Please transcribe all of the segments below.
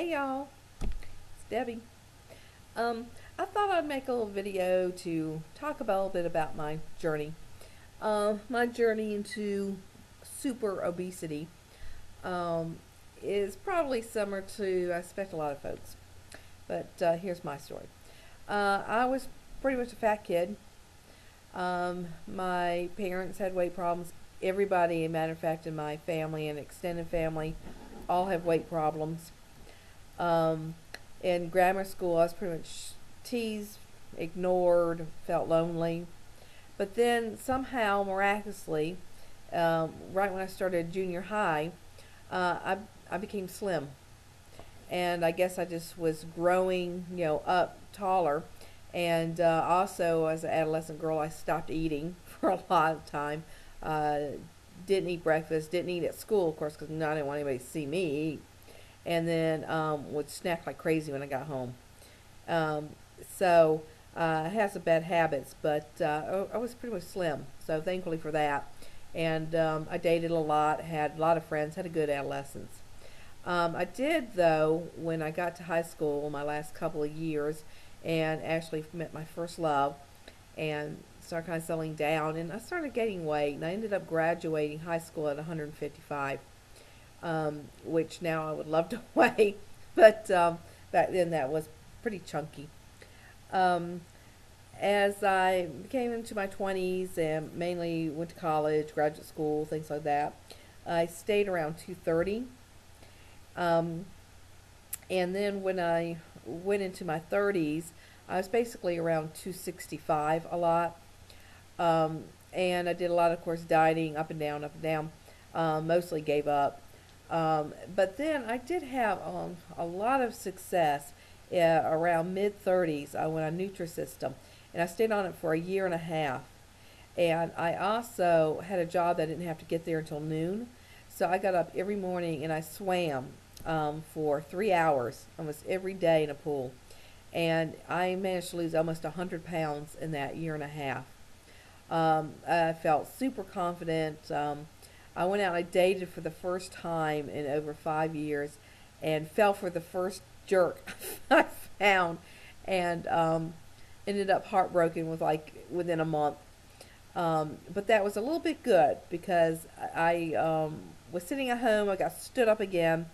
Hey y'all, it's Debbie. Um, I thought I'd make a little video to talk about a little bit about my journey. My journey into super obesity um, is probably similar to, I expect, a lot of folks. But here's my story. I was pretty much a fat kid. My parents had weight problems. Everybody, a matter of fact, in my family and extended family, all have weight problems. Um, in grammar school, I was pretty much teased, ignored, felt lonely. But then somehow, miraculously, right when I started junior high, I became slim. And I guess I just was growing, up taller. And also, as an adolescent girl, I stopped eating for a lot of time. Uh, didn't eat breakfast, didn't eat at school, of course, because I didn't want anybody to see me eat, and then would snack like crazy when I got home. Um, so I had some bad habits, but I was pretty much slim. So thankfully for that. And I dated a lot, had a lot of friends, had a good adolescence. I did, though, when I got to high school, my last couple of years, and actually met my first love, and started kind of settling down, and I started gaining weight, and I ended up graduating high school at 155, which now I would love to weigh, but back then that was pretty chunky. Um, as I came into my 20s and mainly went to college, graduate school, things like that, I stayed around 230. Um, and then when I went into my 30s, I was basically around 265 a lot. And I did a lot of course, dieting up and down, up and down. Mostly gave up. But then I did have a lot of success around mid 30s. I went on Nutrisystem, and I stayed on it for a year and a half. And I also had a job that I didn't have to get there until noon. So I got up every morning and I swam for 3 hours almost every day in a pool. And I managed to lose almost 100 pounds in that year and a half. I felt super confident. I went out and I dated for the first time in over 5 years and fell for the first jerk I found, and ended up heartbroken within a month. But that was a little bit good because I was sitting at home. I got stood up again,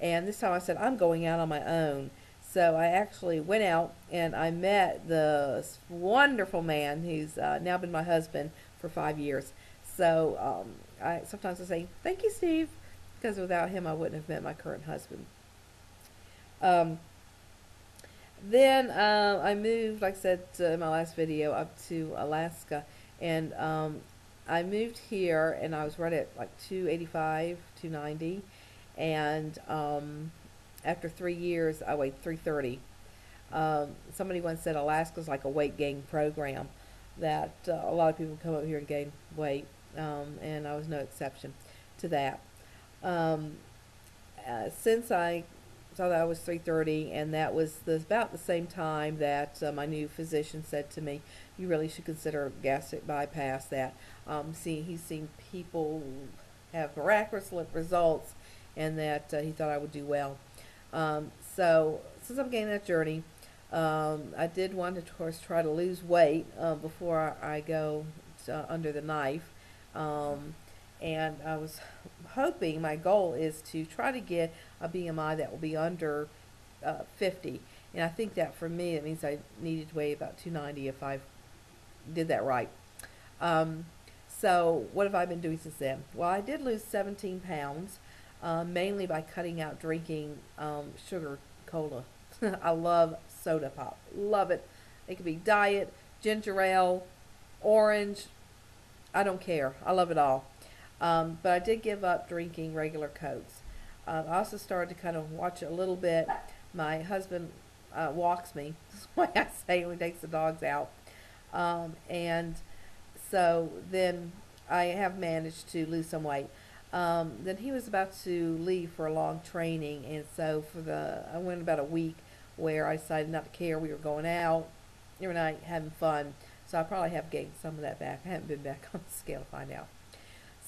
and this time I said, I'm going out on my own. So I actually went out and I met this wonderful man who's now been my husband for 5 years. So I sometimes I say, thank you, Steve, because without him I wouldn't have met my current husband. Um, then I moved, like I said in my last video, up to Alaska. And I moved here and I was right at like 285, 290. And after 3 years, I weighed 330. Somebody once said Alaska's like a weight gain program, that a lot of people come up here and gain weight, and I was no exception to that. Um, since I saw that I was 330, and that was about the same time that my new physician said to me, you really should consider gastric bypass. That he's seen people have miraculous results, and that he thought I would do well. So since I'm beginning that journey, I did want to, of course, try to lose weight before I go under the knife. Um, and I was hoping, my goal is to try to get a BMI that will be under 50. And I think that for me, it means I needed to weigh about 290 if I did that right. Um, so what have I been doing since then? Well, I did lose 17 pounds, mainly by cutting out drinking sugar cola. I love soda pop. Love it. It could be diet, ginger ale, orange. I don't care. I love it all. But I did give up drinking regular Cokes. I also started to kind of watch it a little bit. My husband walks me. That's why I say when he takes the dogs out. And so then I have managed to lose some weight. Then he was about to leave for a long training, and so I went about a week where I decided not to care. We were going out every night, having fun. So I probably have gained some of that back. I haven't been back on the scale to find out.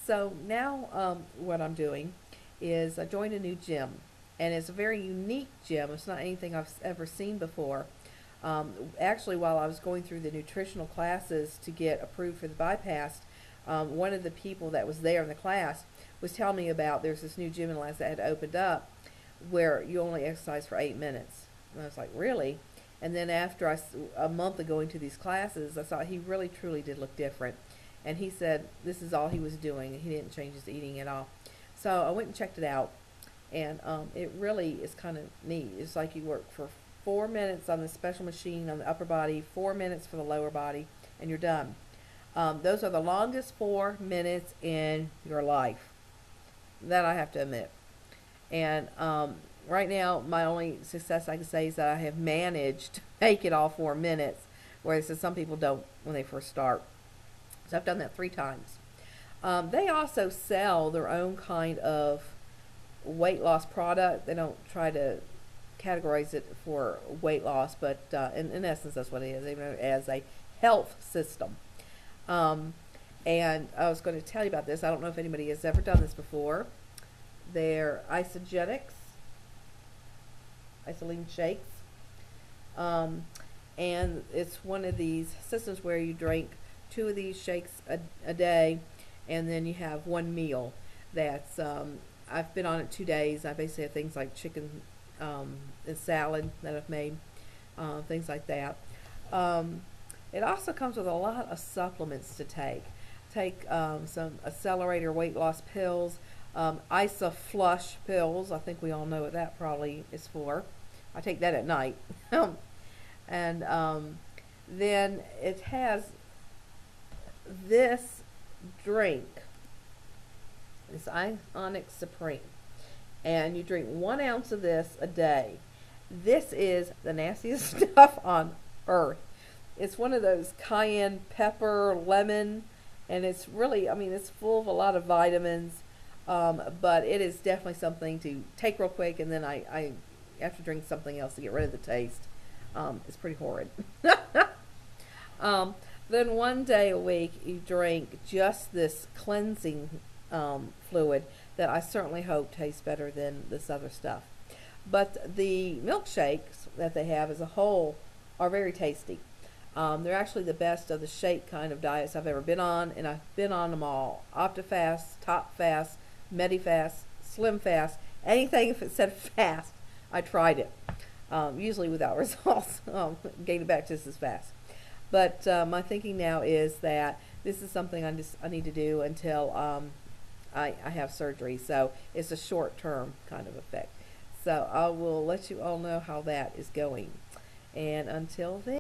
So now what I'm doing is I joined a new gym. and it's a very unique gym. It's not anything I've ever seen before. Actually, while I was going through the nutritional classes to get approved for the bypass, one of the people that was there in the class was telling me about there's this new gym in Atlanta that had opened up where you only exercise for 8 minutes. And I was like, really? And then after a month of going to these classes, I saw he really truly did look different. And he said this is all he was doing. He didn't change his eating at all. So I went and checked it out, and it really is kind of neat. It's like you work for 4 minutes on the special machine on the upper body, 4 minutes for the lower body, and you're done. Those are the longest 4 minutes in your life. That I have to admit. And right now, my only success I can say is that I have managed to make it all 4 minutes, whereas some people don't when they first start. So I've done that 3 times. They also sell their own kind of weight loss product. They don't try to categorize it for weight loss, but in essence, that's what it is, even as a health system. And I was going to tell you about this. I don't know if anybody has ever done this before. They're isogenics, isoline shakes. And it's one of these systems where you drink 2 of these shakes a day, and then you have 1 meal. That's I've been on it 2 days. I basically have things like chicken and salad that I've made, things like that. It also comes with a lot of supplements to take. Take some Accelerator weight loss pills, Isoflush pills. I think we all know what that probably is for. I take that at night. And then it has this drink. It's Ionic Supreme. And you drink 1 ounce of this a day. This is the nastiest stuff on earth. It's one of those cayenne pepper, lemon, and it's really, I mean, it's full of a lot of vitamins, but it is definitely something to take real quick, and then I have to drink something else to get rid of the taste. It's pretty horrid. Then 1 day a week you drink just this cleansing fluid that I certainly hope tastes better than this other stuff. But the milkshakes that they have as a whole are very tasty. They're actually the best of the shake kind of diets I've ever been on, and I've been on them all. OptiFast, TopFast, Medifast, SlimFast, anything if it said fast, I tried it. Usually without results, getting back just as fast. But my thinking now is that this is something I need to do until I have surgery. So it's a short-term kind of effect. So I will let you all know how that is going. And until then.